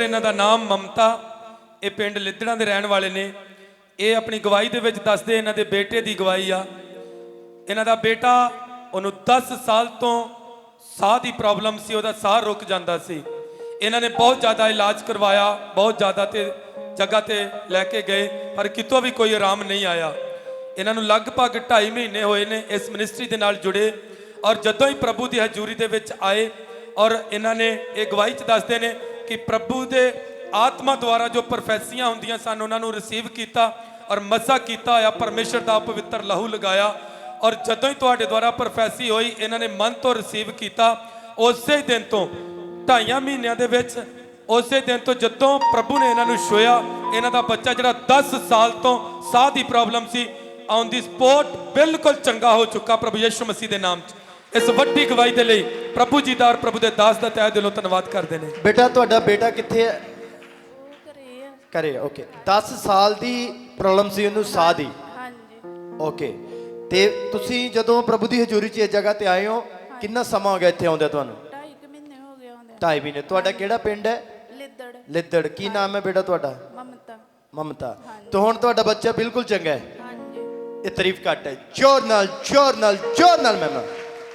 ਇਹਨਾਂ ਦਾ ਨਾਮ ਮਮਤਾ, ਇਹ ਪਿੰਡ ਲਿੱਦੜਾਂ ਦੇ ਰਹਿਣ ਵਾਲੇ ਨੇ। ਇਹ ਆਪਣੀ ਗਵਾਹੀ ਦੇ ਵਿੱਚ ਦੱਸਦੇ ਇਹਨਾਂ ਦੇ ਬੇਟੇ ਦੀ ਗਵਾਹੀ ਆ। ਇਹਨਾਂ ਦਾ ਬੇਟਾ, ਉਹਨੂੰ 10 ਸਾਲ ਤੋਂ ਸਾਹ ਦੀ ਪ੍ਰੋਬਲਮ ਸੀ, ਉਹਦਾ ਸਾਹ ਰੁਕ ਜਾਂਦਾ ਸੀ। ਇਹਨਾਂ ਨੇ ਬਹੁਤ ਜ਼ਿਆਦਾ ਇਲਾਜ ਕਰਵਾਇਆ, ਬਹੁਤ ਜ਼ਿਆਦਾ ਤੇ ਜਗ੍ਹਾ ਤੇ ਲੈ ਕੇ ਗਏ, ਪਰ ਕਿਤੋਂ ਵੀ ਕੋਈ ਆਰਾਮ ਨਹੀਂ ਆਇਆ। ਇਹਨਾਂ ਨੂੰ ਲਗਭਗ 2.5 ਮਹੀਨੇ ਹੋਏ ਨੇ ਇਸ ਮਿਨਿਸਟਰੀ ਦੇ ਨਾਲ ਜੁੜੇ। ਔਰ ਜਦੋਂ ਹੀ ਪ੍ਰਭੂ ਦੀ ਹਜ਼ੂਰੀ ਦੇ ਵਿੱਚ ਆਏ, ਔਰ ਇਹਨਾਂ ਨੇ ਇਹ ਗਵਾਹੀ 'ਚ ਦੱਸਦੇ ਨੇ ਕਿ ਪ੍ਰਭੂ ਦੇ ਆਤਮਾ ਦੁਆਰਾ ਜੋ ਪ੍ਰੋਫੈਸੀਆਂ ਹੁੰਦੀਆਂ ਸਨ ਉਹਨਾਂ ਨੂੰ ਰਿਸੀਵ ਕੀਤਾ ਔਰ ਮਜ਼ਾ ਕੀਤਾ ਹੋਇਆ, ਪਰਮੇਸ਼ਰ ਦਾ ਪਵਿੱਤਰ ਲਹੂ ਲਗਾਇਆ। ਔਰ ਜਦੋਂ ਹੀ ਤੁਹਾਡੇ ਦੁਆਰਾ ਪ੍ਰੋਫੈਸੀ ਹੋਈ, ਇਹਨਾਂ ਨੇ ਮਨ ਤੋਂ ਰਿਸੀਵ ਕੀਤਾ। ਉਸੇ ਦਿਨ ਤੋਂ 2.5 ਮਹੀਨਿਆਂ ਦੇ ਵਿੱਚ, ਉਸੇ ਦਿਨ ਤੋਂ ਜਦੋਂ ਪ੍ਰਭੂ ਨੇ ਇਹਨਾਂ ਨੂੰ ਛੂਹਿਆ, ਇਹਨਾਂ ਦਾ ਬੱਚਾ ਜਿਹੜਾ 10 ਸਾਲ ਤੋਂ ਸਾਹ ਦੀ ਪ੍ਰੋਬਲਮ ਸੀ, ਔਨ ਦੀ ਸਪੋਟ ਬਿਲਕੁਲ ਚੰਗਾ ਹੋ ਚੁੱਕਾ ਪ੍ਰਭੂ ਯਿਸੂ ਮਸੀਹ ਦੇ ਨਾਮ 'ਚ। ਇਸ ਵੱਡੀ ਗਵਾਹੀ ਦੇ ਲਈ ਪ੍ਰਭੂ ਜੀ ਦਾ ਔਰ ਪ੍ਰਭੂ ਦੇ ਦਾਸ ਦਾ ਤਹਿ ਦਿਲੋਂ ਧੰਨਵਾਦ ਕਰਦੇ ਨੇ। ਬੇਟਾ, ਤੁਹਾਡਾ ਬੇਟਾ ਕਿੱਥੇ ਹੈ? ਘਰੇ। ਓਕੇ। 10 ਸਾਲ ਦੀ ਪ੍ਰੋਬਲਮ ਸੀ ਉਹਨੂੰ, ਸਾਹ ਦੀ। ਹਾਂਜੀ। ਓਕੇ। ਤੇ ਤੁਸੀਂ ਜਦੋਂ ਪ੍ਰਭੂ ਦੀ ਹਜ਼ੂਰੀ 'ਚ ਇਸ ਜਗ੍ਹਾ ਤੇ ਆਏ ਹੋ, ਕਿੰਨਾ ਸਮਾਂ ਹੋ ਗਿਆ ਇੱਥੇ ਆਉਂਦੇ ਤੁਹਾਨੂੰ? 2.5 ਮਹੀਨੇ ਹੋ ਗਏ ਆਉਂਦੇ। 2.5 ਮਹੀਨੇ। ਤੁਹਾਡਾ ਕਿਹੜਾ ਪਿੰਡ ਹੈ? ਲਿੱਦੜ। ਲਿੱਦੜ। ਕੀ ਨਾਮ ਹੈ ਬੇਟਾ ਤੁਹਾਡਾ? ਮਮਤਾ। ਮਮਤਾ। ਤਾਂ ਹੁਣ ਤੁਹਾਡਾ ਬੱਚਾ ਬਿਲਕੁਲ ਚੰਗਾ ਹੈ? ਹਾਂਜੀ। ਇਹ ਤਾਰੀਫ ਘੱਟ ਹੈ। ਜ਼ੋਰ ਨਾਲ, ਜ਼ੋਰ ਨਾਲ, ਜ਼ੋਰ ਨਾਲ ਮਹਿਮਾ।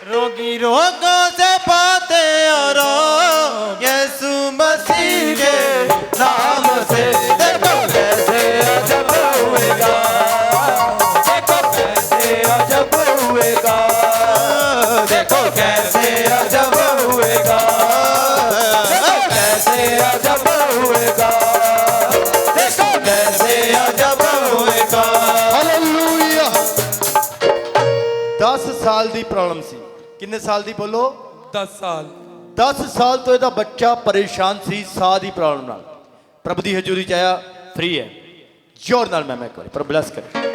रोगी रोगों से पाते आराम यीशु मसीह के नाम से। देखो कैसे अजब हुएगा, देखो कैसे अजब हुएगा, देखो कैसे अजब हुएगा, देखो कैसे अजब हुएगा, देखो कैसे अजब हुएगा। ਹਾਲੇਲੂਇਆ। 10 ਸਾਲ ਦੀ ਪ੍ਰੋਬਲਮ ਸੀ। ਕਿੰਨੇ ਸਾਲ ਦੀ ਬੋਲੋ? 10 ਸਾਲ। 10 ਸਾਲ ਤੋਂ ਇਹਦਾ ਬੱਚਾ ਪਰੇਸ਼ਾਨ ਸੀ ਸਾਹ ਦੀ ਪ੍ਰੋਬਲਮ ਨਾਲ। ਪ੍ਰਭੂ ਦੀ ਹਜ਼ੂਰੀ 'ਚ ਆਇਆ, ਫ੍ਰੀ ਹੈ। ਜ਼ੋਰ ਨਾਲ ਮੈਂ ਇੱਕ ਵਾਰੀ ਪ੍ਰਭੂ ਬਲੈਸ ਕਰੇ।